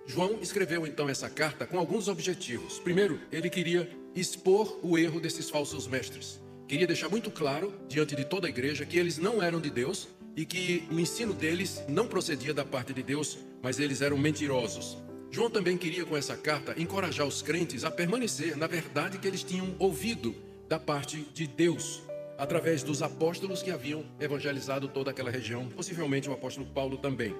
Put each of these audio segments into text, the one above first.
João escreveu então essa carta com alguns objetivos. Primeiro, ele queria expor o erro desses falsos mestres. Queria deixar muito claro diante de toda a igreja que eles não eram de Deus e que o ensino deles não procedia da parte de Deus, mas eles eram mentirosos. João também queria com essa carta encorajar os crentes a permanecer na verdade que eles tinham ouvido da parte de Deus, através dos apóstolos que haviam evangelizado toda aquela região, possivelmente o apóstolo Paulo também.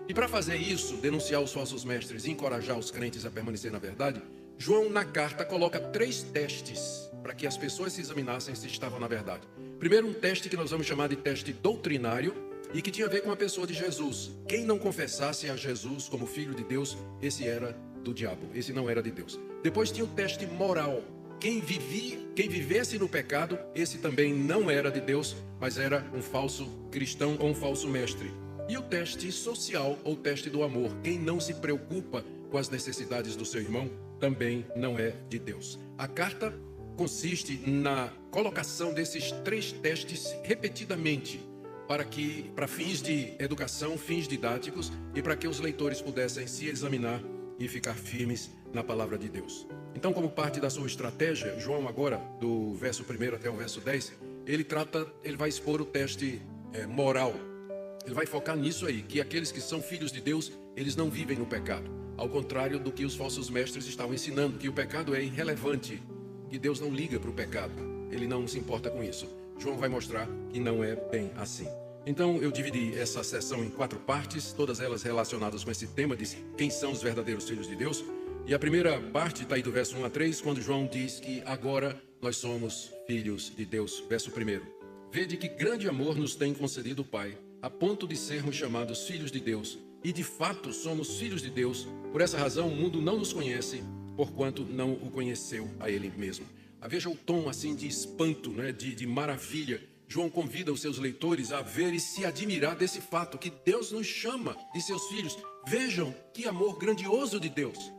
E para fazer isso, denunciar os falsos mestres e encorajar os crentes a permanecer na verdade, João na carta coloca 3 testes para que as pessoas se examinassem se estavam na verdade. Primeiro, um teste que nós vamos chamar de teste doutrinário e que tinha a ver com a pessoa de Jesus. Quem não confessasse a Jesus como Filho de Deus, esse era do diabo, esse não era de Deus. Depois tinha o teste moral. Quem vivesse no pecado, esse também não era de Deus, mas era um falso cristão ou um falso mestre. E o teste social ou teste do amor. Quem não se preocupa com as necessidades do seu irmão, também não é de Deus. A carta consiste na colocação desses 3 testes repetidamente, para fins de educação, fins didáticos e para que os leitores pudessem se examinar e ficar firmes na palavra de Deus. Então, como parte da sua estratégia, João agora, do verso 1 até o verso 10, ele vai expor o teste moral. Ele vai focar nisso aí, que aqueles que são filhos de Deus, eles não vivem no pecado. Ao contrário do que os falsos mestres estavam ensinando, que o pecado é irrelevante, que Deus não liga para o pecado, ele não se importa com isso. João vai mostrar que não é bem assim. Então eu dividi essa sessão em 4 partes, todas elas relacionadas com esse tema de quem são os verdadeiros filhos de Deus. E a primeira parte está aí do verso 1 a 3, quando João diz que agora nós somos filhos de Deus. Verso 1. Vede que grande amor nos tem concedido o Pai, a ponto de sermos chamados filhos de Deus. E de fato somos filhos de Deus. Por essa razão o mundo não nos conhece, porquanto não o conheceu a Ele mesmo. Veja o tom assim de espanto, né? de maravilha. João convida os seus leitores a ver e se admirar desse fato, que Deus nos chama de seus filhos. Vejam que amor grandioso de Deus,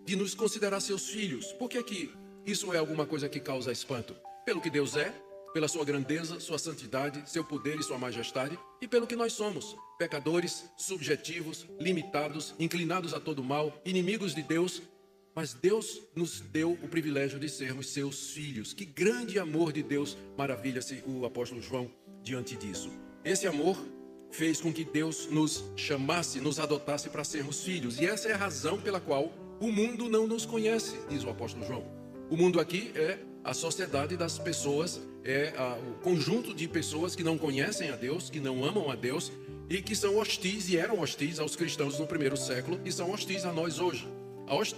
de nos considerar seus filhos. Por que isso é alguma coisa que causa espanto? Pelo que Deus é, pela sua grandeza, sua santidade, seu poder e sua majestade, e pelo que nós somos, pecadores, subjetivos, limitados, inclinados a todo mal, inimigos de Deus. Mas Deus nos deu o privilégio de sermos seus filhos. Que grande amor de Deus, maravilha-se o apóstolo João diante disso. Esse amor fez com que Deus nos chamasse, nos adotasse para sermos filhos. E essa é a razão pela qual o mundo não nos conhece, diz o apóstolo João. O mundo aqui é a sociedade das pessoas, o conjunto de pessoas que não conhecem a Deus, que não amam a Deus e que são hostis e eram hostis aos cristãos no primeiro século e são hostis a nós hoje.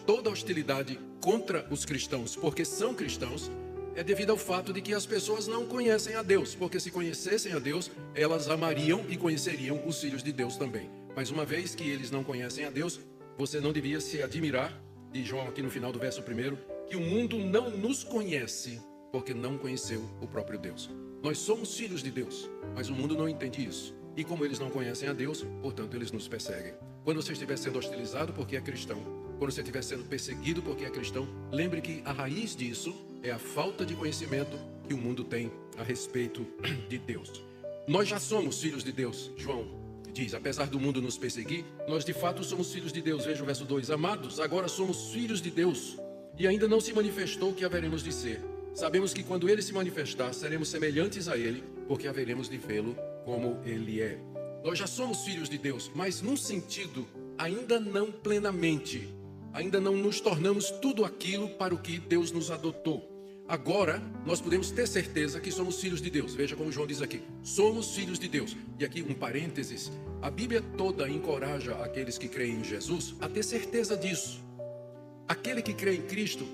Toda a hostilidade contra os cristãos, porque são cristãos, é devido ao fato de que as pessoas não conhecem a Deus, porque se conhecessem a Deus, elas amariam e conheceriam os filhos de Deus também. Mas uma vez que eles não conhecem a Deus, você não devia se admirar, diz João aqui no final do verso 1, que o mundo não nos conhece, porque não conheceu o próprio Deus. Nós somos filhos de Deus, mas o mundo não entende isso. E como eles não conhecem a Deus, portanto eles nos perseguem. Quando você estiver sendo hostilizado porque é cristão, quando você estiver sendo perseguido porque é cristão, lembre que a raiz disso é a falta de conhecimento que o mundo tem a respeito de Deus. Nós já somos filhos de Deus, João diz, apesar do mundo nos perseguir, nós de fato somos filhos de Deus. Veja o verso 2, amados, agora somos filhos de Deus, e ainda não se manifestou o que haveremos de ser. Sabemos que quando Ele se manifestar, seremos semelhantes a Ele, porque haveremos de vê-lo como Ele é. Nós já somos filhos de Deus, mas num sentido ainda não plenamente. Ainda não nos tornamos tudo aquilo para o que Deus nos adotou. Agora, nós podemos ter certeza que somos filhos de Deus. Veja como João diz aqui, somos filhos de Deus. E aqui um parênteses, a Bíblia toda encoraja aqueles que creem em Jesus a ter certeza disso. Aquele que crê em Cristo,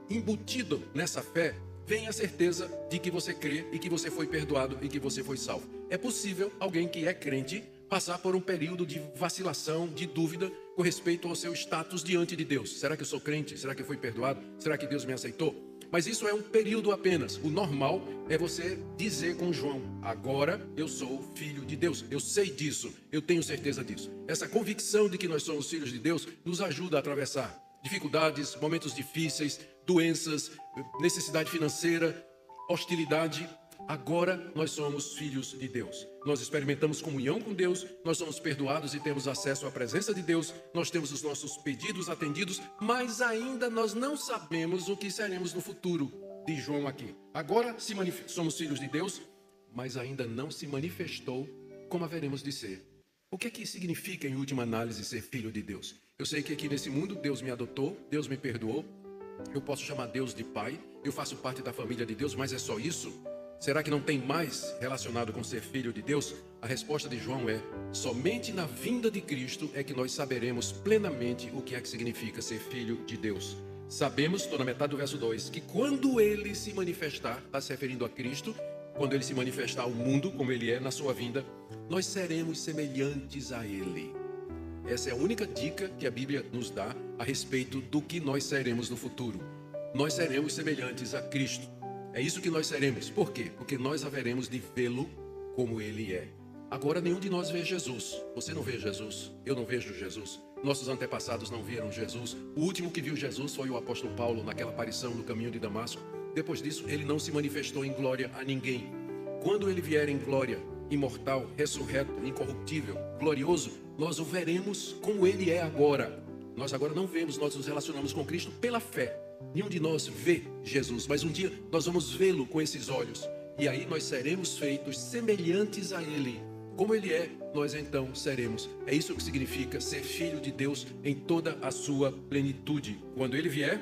embutido nessa fé, vem a certeza de que você crê e que você foi perdoado e que você foi salvo. É possível alguém que é crente passar por um período de vacilação, de dúvida com respeito ao seu status diante de Deus. Será que eu sou crente? Será que eu fui perdoado? Será que Deus me aceitou? Mas isso é um período apenas. O normal é você dizer com João, agora eu sou filho de Deus. Eu sei disso, eu tenho certeza disso. Essa convicção de que nós somos filhos de Deus nos ajuda a atravessar dificuldades, momentos difíceis, doenças, necessidade financeira, hostilidade, Agora nós somos filhos de Deus. Nós experimentamos comunhão com Deus, nós somos perdoados e temos acesso à presença de Deus, nós temos os nossos pedidos atendidos, mas ainda nós não sabemos o que seremos no futuro, diz João aqui. Agora somos filhos de Deus, mas ainda não se manifestou como haveremos de ser. O que é que significa, em última análise, ser filho de Deus? Eu sei que aqui nesse mundo Deus me adotou, Deus me perdoou, eu posso chamar Deus de Pai, eu faço parte da família de Deus, mas é só isso? Será que não tem mais relacionado com ser filho de Deus? A resposta de João é: somente na vinda de Cristo é que nós saberemos plenamente o que é que significa ser filho de Deus. Sabemos, estou na metade do verso 2, que quando ele se manifestar, está se referindo a Cristo, quando ele se manifestar ao mundo como ele é na sua vinda, nós seremos semelhantes a ele. Essa é a única dica que a Bíblia nos dá a respeito do que nós seremos no futuro. Nós seremos semelhantes a Cristo. É isso que nós seremos. Por quê? Porque nós haveremos de vê-lo como ele é. Agora nenhum de nós vê Jesus. Você não vê Jesus, eu não vejo Jesus. Nossos antepassados não viram Jesus. O último que viu Jesus foi o apóstolo Paulo naquela aparição no caminho de Damasco. Depois disso, ele não se manifestou em glória a ninguém. Quando ele vier em glória, imortal, ressurreto, incorruptível, glorioso, nós o veremos como ele é agora. Nós agora não vemos, nós nos relacionamos com Cristo pela fé. Nenhum de nós vê Jesus, mas um dia nós vamos vê-lo com esses olhos. E aí nós seremos feitos semelhantes a ele. Como ele é, nós então seremos. É isso que significa ser filho de Deus em toda a sua plenitude. Quando ele vier,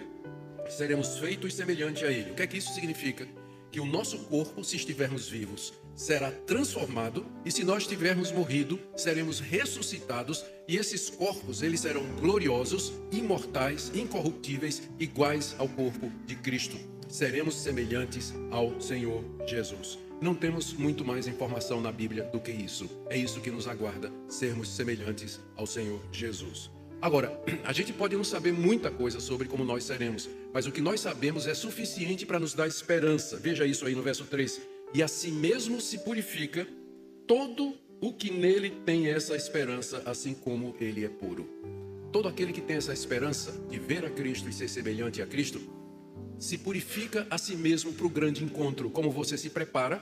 seremos feitos semelhante a ele. O que é que isso significa? Que o nosso corpo, se estivermos vivos, será transformado, e se nós tivermos morrido, seremos ressuscitados, e esses corpos, eles serão gloriosos, imortais, incorruptíveis, iguais ao corpo de Cristo. Seremos semelhantes ao Senhor Jesus. Não temos muito mais informação na Bíblia do que isso. É isso que nos aguarda, sermos semelhantes ao Senhor Jesus. Agora, a gente pode não saber muita coisa sobre como nós seremos, mas o que nós sabemos é suficiente para nos dar esperança. Veja isso aí no verso 3. E assim mesmo se purifica todo o que nele tem essa esperança, assim como ele é puro. Todo aquele que tem essa esperança de ver a Cristo e ser semelhante a Cristo, se purifica a si mesmo para o grande encontro. Como você se prepara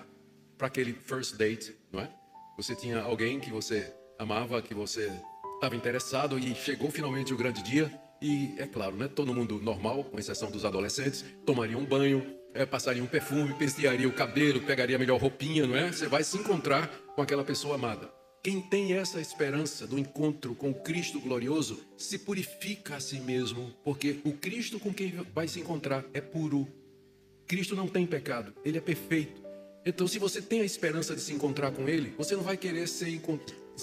para aquele first date, não é? Você tinha alguém que você amava, que você estava interessado, e chegou finalmente o grande dia. E é claro, né? Todo mundo normal, com exceção dos adolescentes, tomaria um banho, passaria um perfume, pentearia o cabelo, pegaria a melhor roupinha, não é? Você vai se encontrar com aquela pessoa amada. Quem tem essa esperança do encontro com o Cristo glorioso, se purifica a si mesmo, porque o Cristo com quem vai se encontrar é puro. Cristo não tem pecado, ele é perfeito. Então, se você tem a esperança de se encontrar com ele, você não vai querer se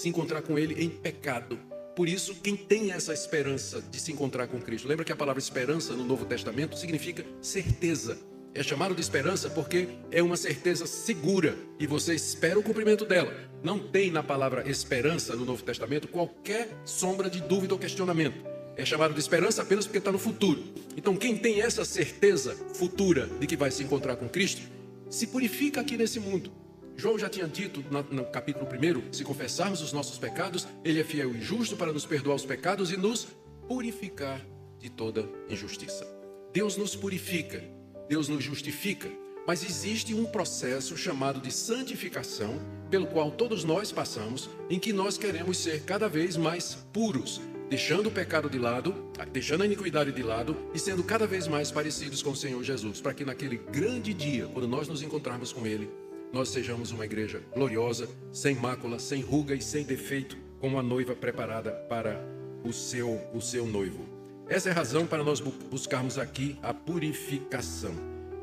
encontrar com ele em pecado. Por isso, quem tem essa esperança de se encontrar com Cristo, lembra que a palavra esperança no Novo Testamento significa certeza. É chamado de esperança porque é uma certeza segura e você espera o cumprimento dela. Não tem na palavra esperança no Novo Testamento qualquer sombra de dúvida ou questionamento. É chamado de esperança apenas porque está no futuro. Então, quem tem essa certeza futura de que vai se encontrar com Cristo, se purifica aqui nesse mundo. João já tinha dito no capítulo 1, se confessarmos os nossos pecados, ele é fiel e justo para nos perdoar os pecados e nos purificar de toda injustiça. Deus nos purifica, Deus nos justifica, mas existe um processo chamado de santificação, pelo qual todos nós passamos, em que nós queremos ser cada vez mais puros, deixando o pecado de lado, deixando a iniquidade de lado e sendo cada vez mais parecidos com o Senhor Jesus, para que naquele grande dia, quando nós nos encontrarmos com Ele, nós sejamos uma igreja gloriosa, sem mácula, sem ruga e sem defeito, como a noiva preparada para o seu noivo. Essa é a razão para nós buscarmos aqui a purificação.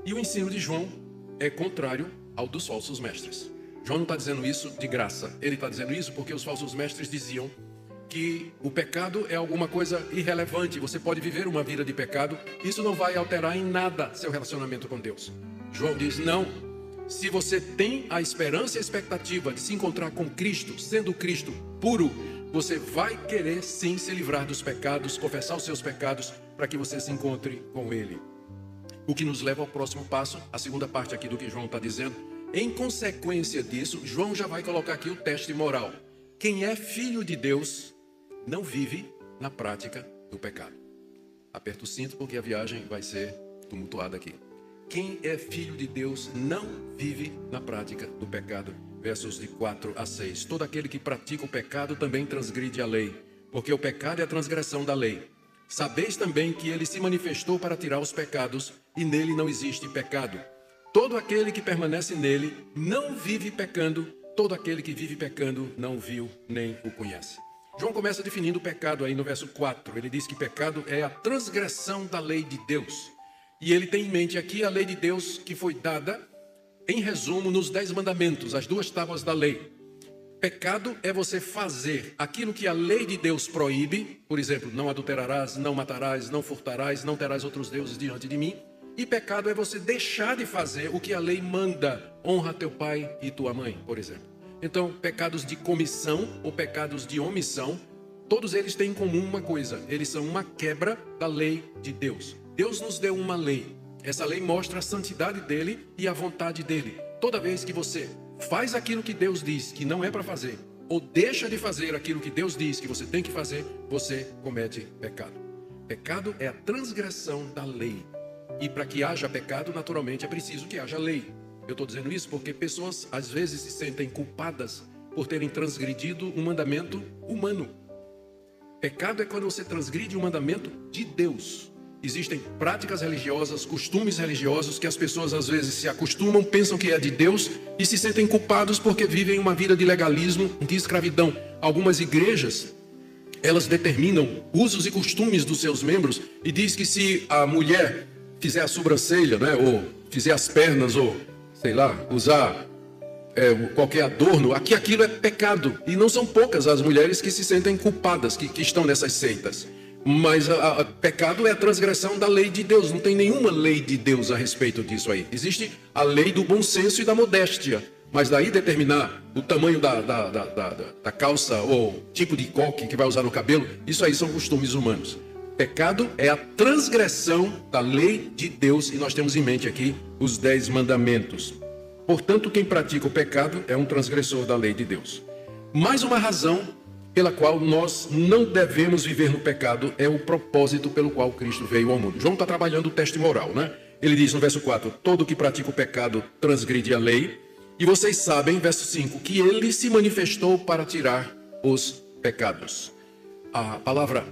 E o ensino de João é contrário ao dos falsos mestres. João não está dizendo isso de graça. Ele está dizendo isso porque os falsos mestres diziam que o pecado é alguma coisa irrelevante. Você pode viver uma vida de pecado. Isso não vai alterar em nada seu relacionamento com Deus. João diz, não. Se você tem a esperança e a expectativa de se encontrar com Cristo, sendo Cristo puro, você vai querer sim se livrar dos pecados, confessar os seus pecados, para que você se encontre com Ele. O que nos leva ao próximo passo, a segunda parte aqui do que João está dizendo. Em consequência disso, João já vai colocar aqui o teste moral. Quem é filho de Deus não vive na prática do pecado. Aperta o cinto porque a viagem vai ser tumultuada aqui. quem é filho de Deus não vive na prática do pecado. Versos de 4 a 6. Todo aquele que pratica o pecado também transgride a lei, porque o pecado é a transgressão da lei. Sabeis também que ele se manifestou para tirar os pecados, e nele não existe pecado. Todo aquele que permanece nele não vive pecando, todo aquele que vive pecando não viu nem o conhece. João começa definindo o pecado aí no verso 4. Ele diz que pecado é a transgressão da lei de Deus. E ele tem em mente aqui a lei de Deus que foi dada, em resumo, nos 10 mandamentos, as 2 tábuas da lei. Pecado é você fazer aquilo que a lei de Deus proíbe, por exemplo, não adulterarás, não matarás, não furtarás, não terás outros deuses diante de mim. E pecado é você deixar de fazer o que a lei manda, honra teu pai e tua mãe, por exemplo. Então, pecados de comissão ou pecados de omissão, todos eles têm em comum uma coisa: eles são uma quebra da lei de Deus. Deus nos deu uma lei. Essa lei mostra a santidade dele e a vontade dele. Toda vez que você faz aquilo que Deus diz que não é para fazer, ou deixa de fazer aquilo que Deus diz que você tem que fazer, você comete pecado. Pecado é a transgressão da lei. E para que haja pecado, naturalmente, é preciso que haja lei. Eu estou dizendo isso porque pessoas às vezes se sentem culpadas por terem transgredido um mandamento humano. Pecado é quando você transgride um mandamento de Deus. Existem práticas religiosas, costumes religiosos que as pessoas às vezes se acostumam, pensam que é de Deus e se sentem culpados porque vivem uma vida de legalismo, de escravidão. Algumas igrejas, elas determinam usos e costumes dos seus membros e diz que se a mulher fizer a sobrancelha, né, ou fizer as pernas, ou sei lá, usar qualquer adorno, aquilo é pecado. E não são poucas as mulheres que se sentem culpadas, que estão nessas seitas. Mas pecado é a transgressão da lei de Deus. Não tem nenhuma lei de Deus a respeito disso aí. Existe a lei do bom senso e da modéstia. Mas daí determinar o tamanho da calça ou tipo de coque que vai usar no cabelo, isso aí são costumes humanos. Pecado é a transgressão da lei de Deus. E nós temos em mente aqui os 10 mandamentos. Portanto, quem pratica o pecado é um transgressor da lei de Deus. Mais uma razão pela qual nós não devemos viver no pecado é o propósito pelo qual Cristo veio ao mundo. João está trabalhando o teste moral, né? Ele diz no verso 4, todo que pratica o pecado transgride a lei. E vocês sabem, verso 5, que ele se manifestou para tirar os pecados. A palavra,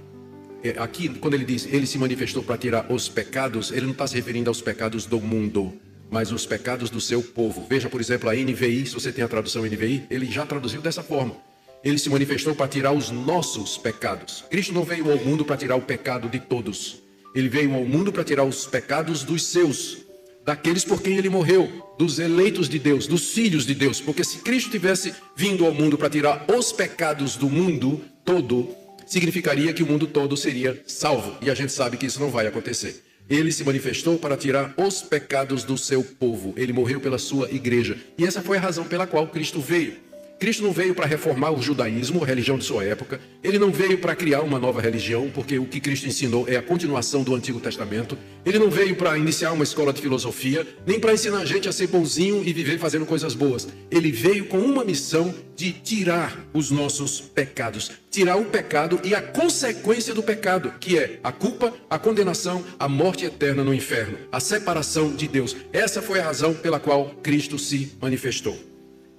aqui, quando ele diz ele se manifestou para tirar os pecados, ele não está se referindo aos pecados do mundo, mas os pecados do seu povo. Veja, por exemplo, a NVI, se você tem a tradução NVI, ele já traduziu dessa forma. Ele se manifestou para tirar os nossos pecados. Cristo não veio ao mundo para tirar o pecado de todos. Ele veio ao mundo para tirar os pecados dos seus, daqueles por quem ele morreu, dos eleitos de Deus, dos filhos de Deus. Porque se Cristo tivesse vindo ao mundo para tirar os pecados do mundo todo, significaria que o mundo todo seria salvo. E a gente sabe que isso não vai acontecer. Ele se manifestou para tirar os pecados do seu povo. Ele morreu pela sua igreja. E essa foi a razão pela qual Cristo veio. Cristo não veio para reformar o judaísmo, a religião de sua época. Ele não veio para criar uma nova religião, porque o que Cristo ensinou é a continuação do Antigo Testamento. Ele não veio para iniciar uma escola de filosofia, nem para ensinar a gente a ser bonzinho e viver fazendo coisas boas. Ele veio com uma missão de tirar os nossos pecados. Tirar o pecado e a consequência do pecado, que é a culpa, a condenação, a morte eterna no inferno, a separação de Deus. Essa foi a razão pela qual Cristo se manifestou.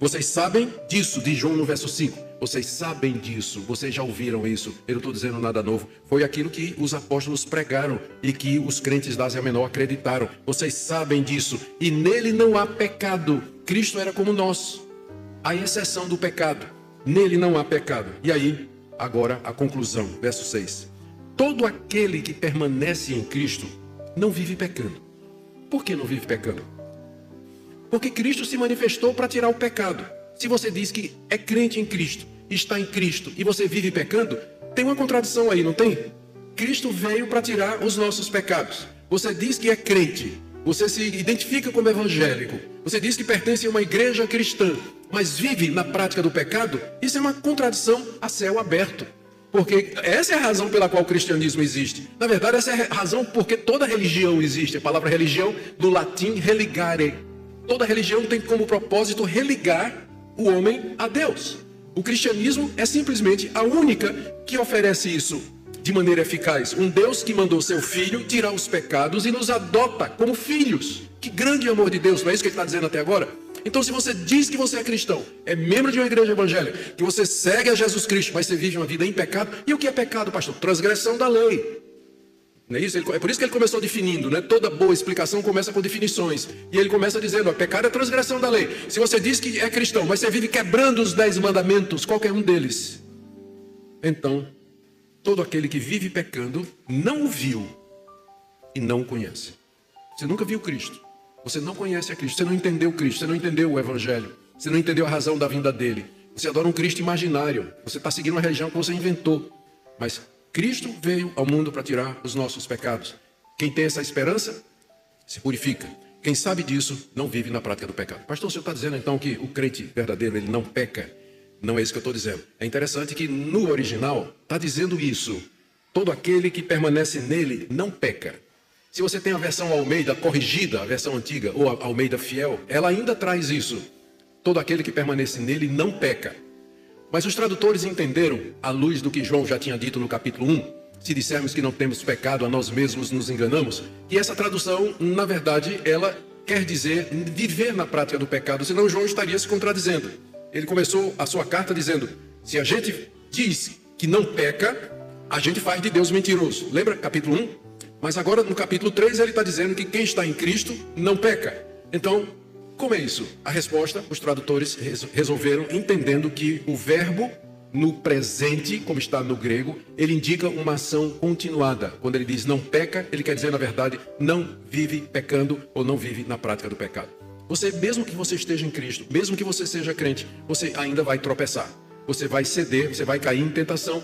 Vocês sabem disso, diz João no verso 5. Vocês sabem disso, vocês já ouviram isso. Eu não estou dizendo nada novo. Foi aquilo que os apóstolos pregaram e que os crentes da Ásia Menor acreditaram. Vocês sabem disso. E nele não há pecado. Cristo era como nós, à exceção do pecado. Nele não há pecado. E aí, agora a conclusão, verso 6. Todo aquele que permanece em Cristo não vive pecando. Por que não vive pecando? Porque Cristo se manifestou para tirar o pecado. Se você diz que é crente em Cristo, está em Cristo e você vive pecando, tem uma contradição aí, não tem? Cristo veio para tirar os nossos pecados. Você diz que é crente, você se identifica como evangélico, você diz que pertence a uma igreja cristã, mas vive na prática do pecado. Isso é uma contradição a céu aberto. Porque essa é a razão pela qual o cristianismo existe. Na verdade, essa é a razão porque toda religião existe. A palavra religião, do latim, religare. Toda religião tem como propósito religar o homem a Deus. O cristianismo é simplesmente a única que oferece isso de maneira eficaz. Um Deus que mandou seu Filho tirar os pecados e nos adota como filhos. Que grande amor de Deus, não é isso que ele está dizendo até agora? Então, se você diz que você é cristão, é membro de uma igreja evangélica, que você segue a Jesus Cristo, mas você vive uma vida em pecado, e o que é pecado, pastor? Transgressão da lei. Não é isso? É por isso que ele começou definindo, né? Toda boa explicação começa com definições. E ele começa dizendo, ó, pecado é transgressão da lei. Se você diz que é cristão, mas você vive quebrando os 10 mandamentos, qualquer um deles, então, todo aquele que vive pecando não o viu e não o conhece. Você nunca viu Cristo. Você não conhece a Cristo, você não entendeu Cristo, você não entendeu o Evangelho, você não entendeu a razão da vinda dele. Você adora um Cristo imaginário, você está seguindo uma religião que você inventou. Mas Cristo veio ao mundo para tirar os nossos pecados. Quem tem essa esperança, se purifica. Quem sabe disso, não vive na prática do pecado. Pastor, o senhor está dizendo então que o crente verdadeiro, ele não peca? Não é isso que eu estou dizendo. É interessante que no original está dizendo isso. Todo aquele que permanece nele não peca. Se você tem a versão Almeida corrigida, a versão antiga, ou a Almeida fiel, ela ainda traz isso. Todo aquele que permanece nele não peca. Mas os tradutores entenderam, à luz do que João já tinha dito no capítulo 1, se dissermos que não temos pecado, a nós mesmos nos enganamos, que essa tradução, na verdade, ela quer dizer viver na prática do pecado, senão João estaria se contradizendo. Ele começou a sua carta dizendo, se a gente diz que não peca, a gente faz de Deus mentiroso. Lembra capítulo 1? Mas agora no capítulo 3 ele está dizendo que quem está em Cristo não peca. Então, como é isso? A resposta, os tradutores resolveram entendendo que o verbo no presente, como está no grego, ele indica uma ação continuada. Quando ele diz não peca, ele quer dizer, na verdade, não vive pecando ou não vive na prática do pecado. Você, mesmo que você esteja em Cristo, mesmo que você seja crente, você ainda vai tropeçar. Você vai ceder, você vai cair em tentação.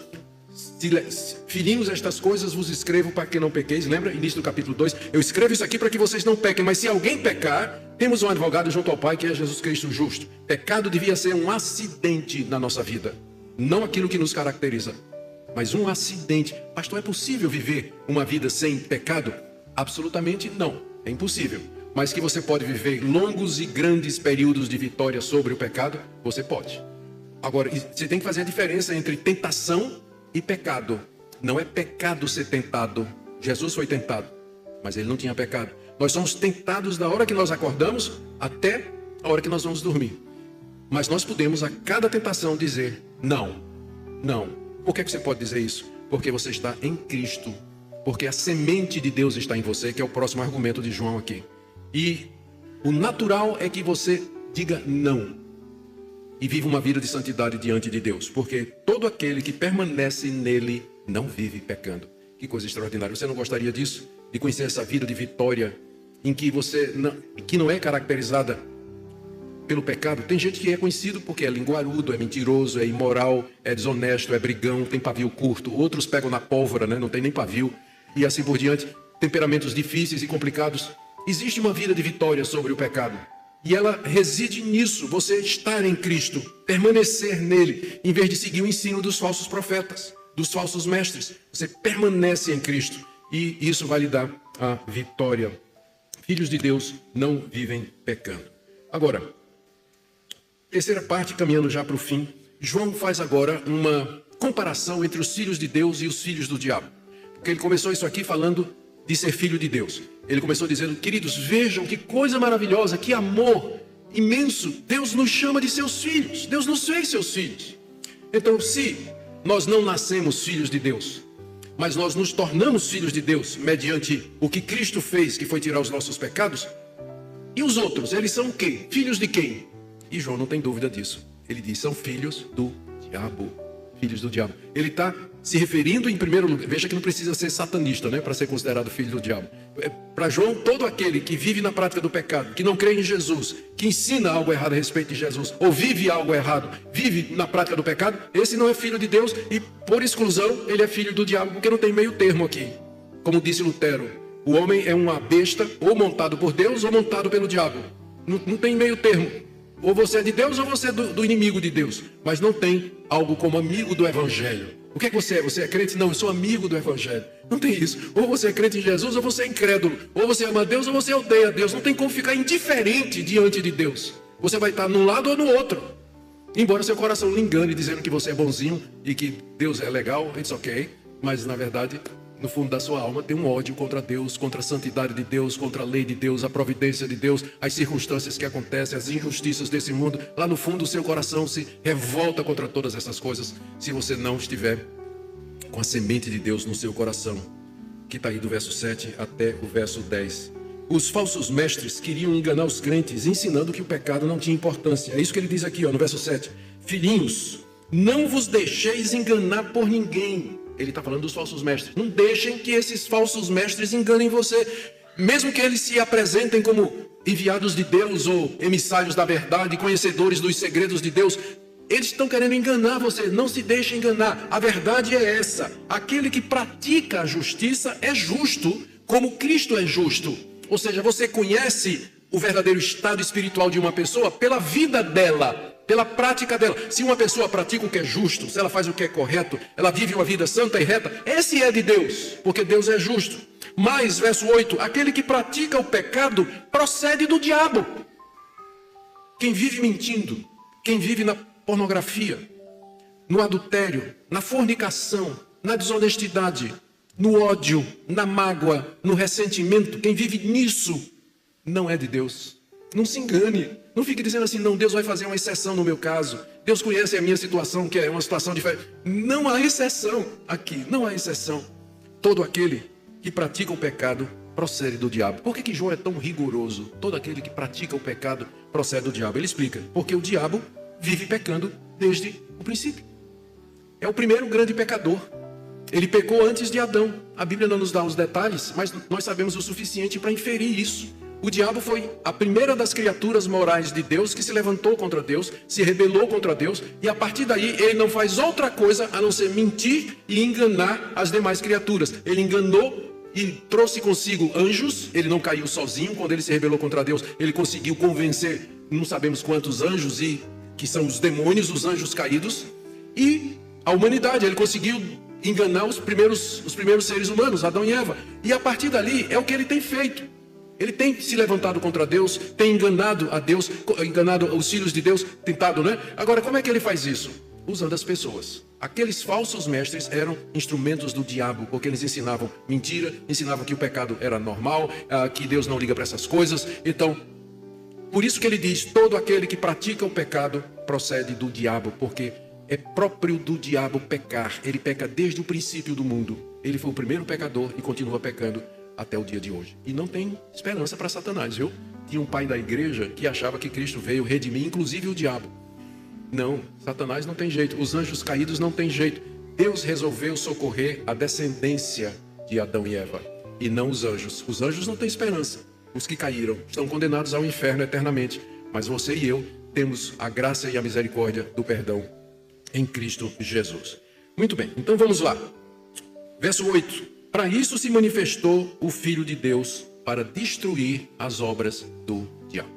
Filhinhos, estas coisas vos escrevo para que não pequeis. Lembra? Início do capítulo 2. Eu escrevo isso aqui para que vocês não pequem. Mas se alguém pecar, temos um advogado junto ao Pai, que é Jesus Cristo justo. Pecado devia ser um acidente na nossa vida. Não aquilo que nos caracteriza, mas um acidente. Pastor, é possível viver uma vida sem pecado? Absolutamente não. É impossível. Mas que você pode viver longos e grandes períodos de vitória sobre o pecado? Você pode. Agora, você tem que fazer a diferença entre tentação e pecado. Não é pecado ser tentado. Jesus foi tentado, mas ele não tinha pecado. Nós somos tentados da hora que nós acordamos até a hora que nós vamos dormir. Mas nós podemos a cada tentação dizer não, não. Por que você pode dizer isso? Porque você está em Cristo. Porque a semente de Deus está em você, que é o próximo argumento de João aqui. E o natural é que você diga não. E vive uma vida de santidade diante de Deus. Porque todo aquele que permanece nele não vive pecando. Que coisa extraordinária. Você não gostaria disso? De conhecer essa vida de vitória em que que não é caracterizada pelo pecado? Tem gente que é conhecido porque é linguarudo, é mentiroso, é imoral, é desonesto, é brigão, tem pavio curto. Outros pegam na pólvora, né? Não tem nem pavio. E assim por diante. Temperamentos difíceis e complicados. Existe uma vida de vitória sobre o pecado. E ela reside nisso, você estar em Cristo, permanecer nele, em vez de seguir o ensino dos falsos profetas, dos falsos mestres. Você permanece em Cristo e isso vai lhe dar a vitória. Filhos de Deus não vivem pecando. Agora, terceira parte, caminhando já para o fim, João faz agora uma comparação entre os filhos de Deus e os filhos do diabo. Porque ele começou isso aqui falando de ser filho de Deus. Ele começou dizendo, queridos, vejam que coisa maravilhosa, que amor imenso. Deus nos chama de seus filhos. Deus nos fez seus filhos. Então, se nós não nascemos filhos de Deus, mas nós nos tornamos filhos de Deus mediante o que Cristo fez, que foi tirar os nossos pecados, e os outros, eles são o quê? Filhos de quem? E João não tem dúvida disso. Ele diz, são filhos do diabo. Filhos do diabo. Ele está se referindo em primeiro lugar, veja que não precisa ser satanista, né, para ser considerado filho do diabo. Para João, todo aquele que vive na prática do pecado, que não crê em Jesus, que ensina algo errado a respeito de Jesus, ou vive algo errado, vive na prática do pecado, esse não é filho de Deus e, por exclusão, ele é filho do diabo, porque não tem meio termo aqui. Como disse Lutero, o homem é uma besta, ou montado por Deus, ou montado pelo diabo. Não tem meio termo. Ou você é de Deus, ou você é do inimigo de Deus. Mas não tem algo como amigo do Evangelho. O que é que você é? Você é crente? Não, eu sou amigo do Evangelho. Não tem isso. Ou você é crente em Jesus, ou você é incrédulo. Ou você ama Deus, ou você odeia Deus. Não tem como ficar indiferente diante de Deus. Você vai estar num lado ou no outro. Embora seu coração lhe engane dizendo que você é bonzinho e que Deus é legal, it's ok. Mas na verdade, no fundo da sua alma, tem um ódio contra Deus, contra a santidade de Deus, contra a lei de Deus, a providência de Deus, as circunstâncias que acontecem, as injustiças desse mundo. Lá no fundo, o seu coração se revolta contra todas essas coisas, se você não estiver com a semente de Deus no seu coração, que está aí do verso 7 até o verso 10. Os falsos mestres queriam enganar os crentes, ensinando que o pecado não tinha importância. É isso que ele diz aqui, no verso 7. Filhinhos, não vos deixeis enganar por ninguém. Ele está falando dos falsos mestres. Não deixem que esses falsos mestres enganem você. Mesmo que eles se apresentem como enviados de Deus ou emissários da verdade, conhecedores dos segredos de Deus, eles estão querendo enganar você. Não se deixe enganar. A verdade é essa. Aquele que pratica a justiça é justo, como Cristo é justo. Ou seja, você conhece o verdadeiro estado espiritual de uma pessoa pela vida dela, pela prática dela. Se uma pessoa pratica o que é justo, se ela faz o que é correto, ela vive uma vida santa e reta, esse é de Deus, porque Deus é justo. Mas, verso 8, aquele que pratica o pecado procede do diabo. Quem vive mentindo, quem vive na pornografia, no adultério, na fornicação, na desonestidade, no ódio, na mágoa, no ressentimento, quem vive nisso não é de Deus. Não se engane. Não fique dizendo assim, não, Deus vai fazer uma exceção no meu caso. Deus conhece a minha situação, que é uma situação diferente. Não há exceção aqui, não há exceção. Todo aquele que pratica o pecado procede do diabo. Por que João é tão rigoroso? Todo aquele que pratica o pecado procede do diabo. Ele explica, porque o diabo vive pecando desde o princípio. É o primeiro grande pecador. Ele pecou antes de Adão. A Bíblia não nos dá os detalhes, mas nós sabemos o suficiente para inferir isso. O diabo foi a primeira das criaturas morais de Deus que se levantou contra Deus, se rebelou contra Deus, e a partir daí ele não faz outra coisa a não ser mentir e enganar as demais criaturas. Ele enganou e trouxe consigo anjos. Ele não caiu sozinho quando ele se rebelou contra Deus. Ele conseguiu convencer, não sabemos quantos anjos, e que são os demônios, os anjos caídos, e a humanidade. Ele conseguiu enganar os primeiros seres humanos, Adão e Eva. E a partir dali é o que ele tem feito. Ele tem se levantado contra Deus, tem enganado a Deus, enganado os filhos de Deus, tentado, né? Agora, como é que ele faz isso? Usando as pessoas. Aqueles falsos mestres eram instrumentos do diabo, porque eles ensinavam mentira, ensinavam que o pecado era normal, que Deus não liga para essas coisas. Então, por isso que ele diz, todo aquele que pratica o pecado procede do diabo, porque é próprio do diabo pecar. Ele peca desde o princípio do mundo. Ele foi o primeiro pecador e continua pecando até o dia de hoje. E não tem esperança para Satanás, viu? Tinha um pai da igreja que achava que Cristo veio redimir, inclusive o diabo. Não, Satanás não tem jeito. Os anjos caídos não tem jeito. Deus resolveu socorrer a descendência de Adão e Eva, e não os anjos. Os anjos não têm esperança. Os que caíram estão condenados ao inferno eternamente. Mas você e eu temos a graça e a misericórdia do perdão em Cristo Jesus. Muito bem, então vamos lá. Verso 8. Para isso se manifestou o Filho de Deus, para destruir as obras do diabo.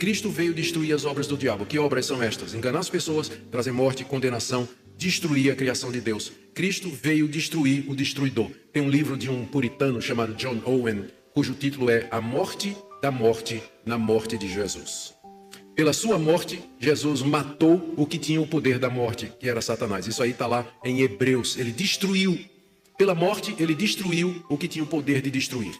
Cristo veio destruir as obras do diabo. Que obras são estas? Enganar as pessoas, trazer morte, condenação, destruir a criação de Deus. Cristo veio destruir o destruidor. Tem um livro de um puritano chamado John Owen, cujo título é A Morte da Morte na Morte de Jesus. Pela sua morte, Jesus matou o que tinha o poder da morte, que era Satanás. Isso aí está lá em Hebreus. Ele destruiu. Pela morte, ele destruiu o que tinha o poder de destruir.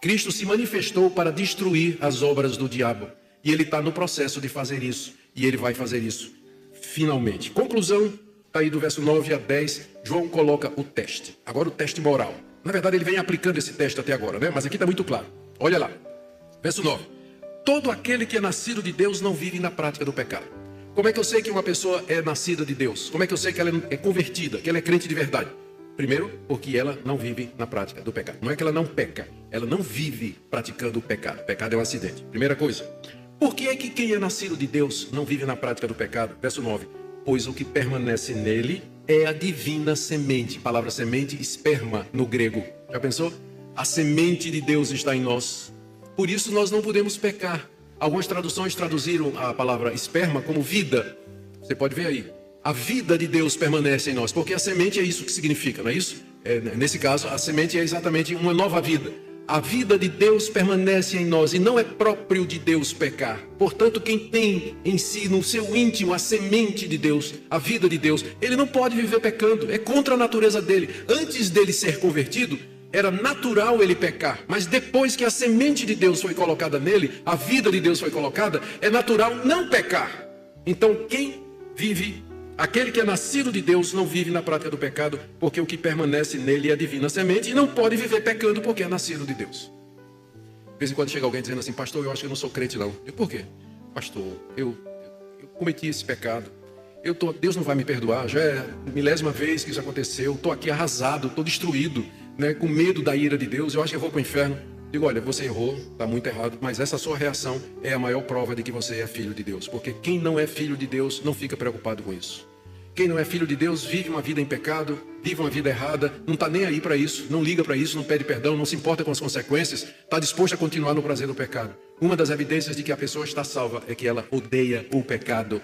Cristo se manifestou para destruir as obras do diabo. E ele está no processo de fazer isso. E ele vai fazer isso finalmente. Conclusão, está aí do verso 9 a 10. João coloca o teste. Agora o teste moral. Na verdade, ele vem aplicando esse teste até agora, né? Mas aqui está muito claro. Olha lá. Verso 9. Todo aquele que é nascido de Deus não vive na prática do pecado. Como é que eu sei que uma pessoa é nascida de Deus? Como é que eu sei que ela é convertida, que ela é crente de verdade? Primeiro, porque ela não vive na prática do pecado. Não é que ela não peca, ela não vive praticando o pecado. O pecado é um acidente. Primeira coisa. Por que é que quem é nascido de Deus não vive na prática do pecado? Verso 9. Pois o que permanece nele é a divina semente. Palavra semente, esperma no grego. Já pensou? A semente de Deus está em nós. Por isso nós não podemos pecar. Algumas traduções traduziram a palavra esperma como vida. Você pode ver aí. A vida de Deus permanece em nós, porque a semente é isso que significa, não é isso? Nesse caso, a semente é exatamente uma nova vida. A vida de Deus permanece em nós e não é próprio de Deus pecar. Portanto, quem tem em si, no seu íntimo, a semente de Deus, a vida de Deus, ele não pode viver pecando. É contra a natureza dele. Antes dele ser convertido, era natural ele pecar. Mas depois que a semente de Deus foi colocada nele, a vida de Deus foi colocada, é natural não pecar. Então, quem vive, aquele que é nascido de Deus não vive na prática do pecado, porque o que permanece nele é a divina semente, e não pode viver pecando porque é nascido de Deus. De vez em quando chega alguém dizendo assim: pastor, eu acho que eu não sou crente não. Eu, por quê? Pastor, eu cometi esse pecado. Deus não vai me perdoar, já é a milésima vez que isso aconteceu, estou aqui arrasado, estou destruído, né, com medo da ira de Deus, eu acho que eu vou para o inferno. Digo: olha, você errou, está muito errado, mas essa sua reação é a maior prova de que você é filho de Deus. Porque quem não é filho de Deus não fica preocupado com isso. Quem não é filho de Deus vive uma vida em pecado, vive uma vida errada, não está nem aí para isso, não liga para isso, não pede perdão, não se importa com as consequências, está disposto a continuar no prazer do pecado. Uma das evidências de que a pessoa está salva é que ela odeia o pecado,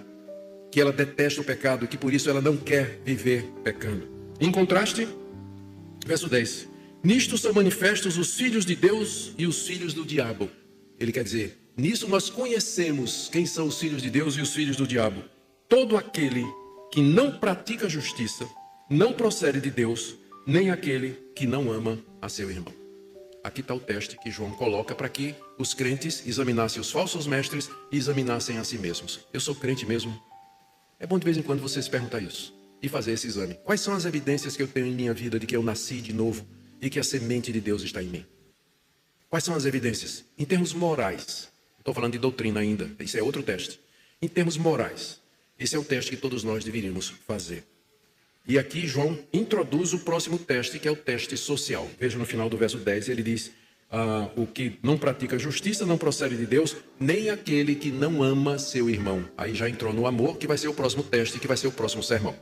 que ela detesta o pecado, que por isso ela não quer viver pecando. Em contraste, verso 10. Nisto são manifestos os filhos de Deus e os filhos do diabo. Ele quer dizer, nisso nós conhecemos quem são os filhos de Deus e os filhos do diabo. Todo aquele que não pratica justiça não procede de Deus, nem aquele que não ama a seu irmão. Aqui está o teste que João coloca para que os crentes examinassem os falsos mestres e examinassem a si mesmos. Eu sou crente mesmo? É bom de vez em quando você se perguntar isso e fazer esse exame. Quais são as evidências que eu tenho em minha vida de que eu nasci de novo e que a semente de Deus está em mim? Quais são as evidências? Em termos morais, estou falando de doutrina ainda, isso é outro teste. Em termos morais, esse é o teste que todos nós deveríamos fazer. E aqui João introduz o próximo teste, que é o teste social. Veja no final do verso 10, ele diz: o que não pratica justiça não procede de Deus, nem aquele que não ama seu irmão. Aí já entrou no amor, que vai ser o próximo teste, que vai ser o próximo sermão.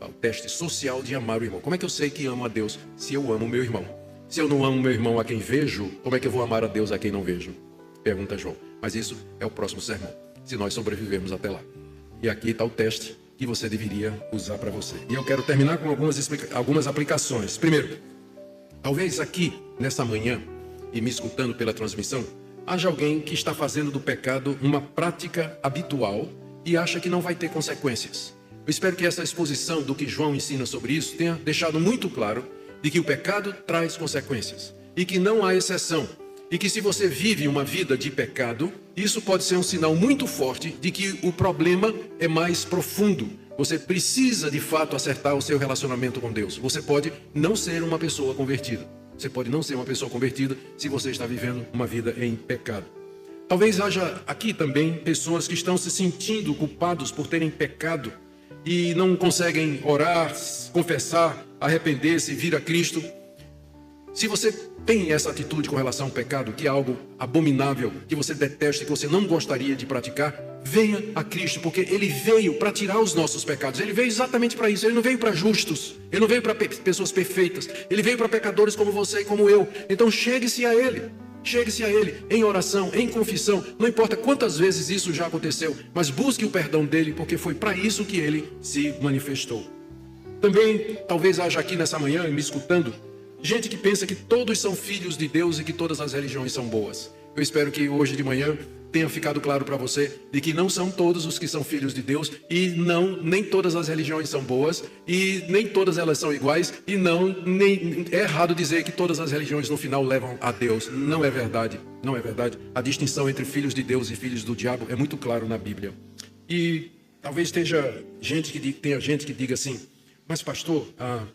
O teste social de amar o irmão. Como é que eu sei que amo a Deus se eu amo o meu irmão? Se eu não amo meu irmão a quem vejo, como é que eu vou amar a Deus a quem não vejo? Pergunta João. Mas isso é o próximo sermão, se nós sobrevivermos até lá. E aqui está o teste que você deveria usar para você. E eu quero terminar com algumas aplicações. Primeiro, talvez aqui, nessa manhã, e me escutando pela transmissão, haja alguém que está fazendo do pecado uma prática habitual e acha que não vai ter consequências. Eu espero que essa exposição do que João ensina sobre isso tenha deixado muito claro de que o pecado traz consequências e que não há exceção. E que se você vive uma vida de pecado, isso pode ser um sinal muito forte de que o problema é mais profundo. Você precisa de fato acertar o seu relacionamento com Deus. Você pode não ser uma pessoa convertida. Você pode não ser uma pessoa convertida se você está vivendo uma vida em pecado. Talvez haja aqui também pessoas que estão se sentindo culpados por terem pecado e não conseguem orar, confessar, arrepender-se, vir a Cristo. Se você tem essa atitude com relação ao pecado, que é algo abominável, que você detesta, que você não gostaria de praticar, venha a Cristo, porque Ele veio para tirar os nossos pecados. Ele veio exatamente para isso. Ele não veio para justos, Ele não veio para pessoas perfeitas, Ele veio para pecadores como você e como eu. Então chegue-se a Ele. Chegue-se a Ele em oração, em confissão. Não importa quantas vezes isso já aconteceu, mas busque o perdão dEle, porque foi para isso que Ele se manifestou. Também, talvez haja aqui nessa manhã, me escutando, gente que pensa que todos são filhos de Deus e que todas as religiões são boas. Eu espero que hoje de manhã tenha ficado claro para você de que não são todos os que são filhos de Deus e nem todas as religiões são boas e nem todas elas são iguais e nem é errado dizer que todas as religiões no final levam a Deus. Não é verdade, não é verdade. A distinção entre filhos de Deus e filhos do diabo é muito claro na Bíblia. E talvez tenha gente que diga assim: mas pastor,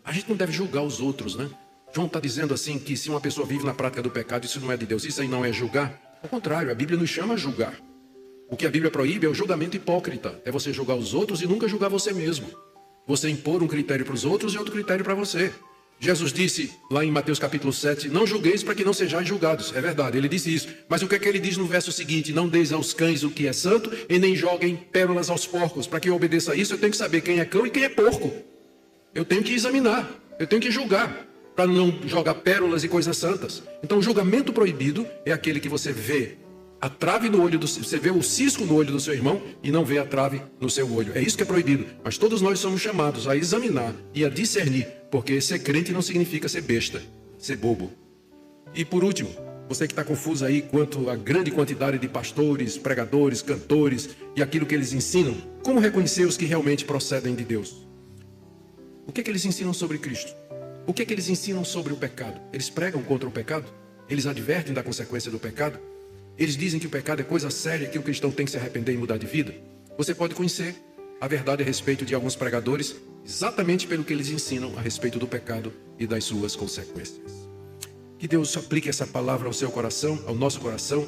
a gente não deve julgar os outros, né? João está dizendo assim que se uma pessoa vive na prática do pecado, isso não é de Deus, isso aí não é julgar. Ao contrário, a Bíblia nos chama a julgar. O que a Bíblia proíbe é o julgamento hipócrita. É você julgar os outros e nunca julgar você mesmo. Você impor um critério para os outros e outro critério para você. Jesus disse lá em Mateus capítulo 7, não julgueis para que não sejais julgados. É verdade, ele disse isso. Mas o que é que ele diz no verso seguinte? Não deis aos cães o que é santo e nem joguem pérolas aos porcos. Para que eu obedeça a isso, eu tenho que saber quem é cão e quem é porco. Eu tenho que examinar, eu tenho que julgar, para não jogar pérolas e coisas santas. Então o julgamento proibido é aquele que você vê a trave no olho você vê o cisco no olho do seu irmão e não vê a trave no seu olho. É isso que é proibido. Mas todos nós somos chamados a examinar e a discernir, porque ser crente não significa ser besta, ser bobo. E por último, você que está confuso aí quanto à grande quantidade de pastores, pregadores, cantores e aquilo que eles ensinam, como reconhecer os que realmente procedem de Deus? O que eles ensinam sobre Cristo? O que eles ensinam sobre o pecado? Eles pregam contra o pecado? Eles advertem da consequência do pecado? Eles dizem que o pecado é coisa séria, que o cristão tem que se arrepender e mudar de vida? Você pode conhecer a verdade a respeito de alguns pregadores exatamente pelo que eles ensinam a respeito do pecado e das suas consequências. Que Deus aplique essa palavra ao seu coração, ao nosso coração,